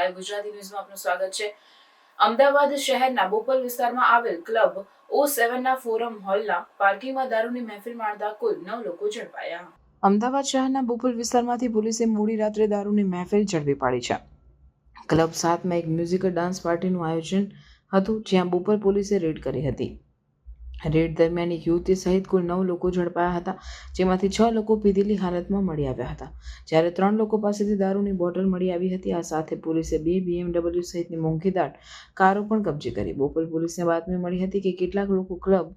Live Gujarati ન્યૂઝમાં આપનું સ્વાગત છે। અમદાવાદ શહેરના બોપલ વિસ્તારમાં આવેલ ક્લબ O7 ના ફોરમ હોલના પાર્કિંગમાં દારૂની મહેફિલ માણતા કુલ 9 લોકો ઝડપાયા। અમદાવાદ શહેરના બોપલ વિસ્તારમાંથી પોલીસે મોડી રાત્રે દારૂની મહેફિલ ઝડપી પાડી છે। ક્લબ 7માં એક મ્યુઝિકલ ડાન્સ પાર્ટીનું આયોજન હતું, જ્યાં બોપલ પોલીસે રેડ કરી હતી। રેડ દરમિયાન એક યુવતી સહિત કુલ 9 લોકો ઝડપાયા હતા, જેમાંથી 6 લોકો પીધેલી હાલતમાં મળી આવ્યા હતા, જ્યારે 3 લોકો પાસેથી દારૂની બોટલ મળી આવી હતી। આ સાથે પોલીસે 2 BMW સહિતની મોંઘીદાટ કારો પણ કબજે કરી। બોપલ પોલીસને બાતમી મળી હતી કે કેટલાક લોકો ક્લબ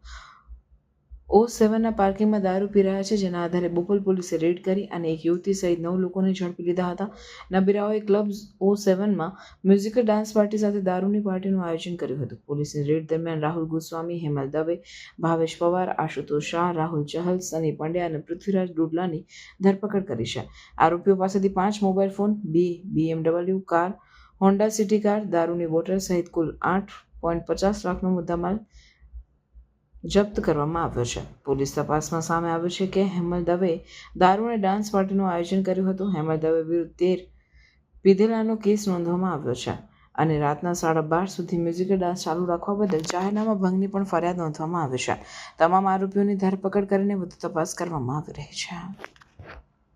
O7ના પાર્કિંગમાં દારૂ પી રહ્યા છે, જેના આધારે બોપલ પોલીસે રેડ કરી અને એક યુવતી સહિત 9 લોકોને ઝડપી લીધા હતા। નબીરાઓએ ક્લબ O7માં મ્યુઝિકલ ડાન્સ પાર્ટી સાથે દારૂની પાર્ટીનું આયોજન કર્યું હતું। પોલીસની રેડ દરમિયાન રાહુલ ગોસ્વામી, હેમલ દવે, ભાવેશ પવાર, આશુતોષ શાહ, રાહુલ ચહલ, સની પંડ્યા અને પૃથ્વીરાજ ડુડલાની ધરપકડ કરી છે। આરોપીઓ પાસેથી 5 mobile phone, 2 BMW car, Honda city car, દારૂની બોટલ સહિત કુલ 8.50 લાખનો મુદ્દામાલ જપ્ત કરવામાં આવ્યો છે। પોલીસ તપાસમાં સામે આવ્યું છે કે હેમલ દવેએ દારૂ અને ડાન્સ પાર્ટીનું આયોજન કર્યું હતું। હેમલ દવે વિરુદ્ધ 13 પીધેલાનો કેસ નોંધવામાં આવ્યો છે અને રાતના 12:30 સુધી મ્યુઝિકલ ડાન્સ ચાલુ રાખવા બદલ જાહેરનામા ભંગની પણ ફરિયાદ નોંધવામાં આવી છે। તમામ આરોપીઓની ધરપકડ કરીને વધુ તપાસ કરવામાં આવી રહી છે।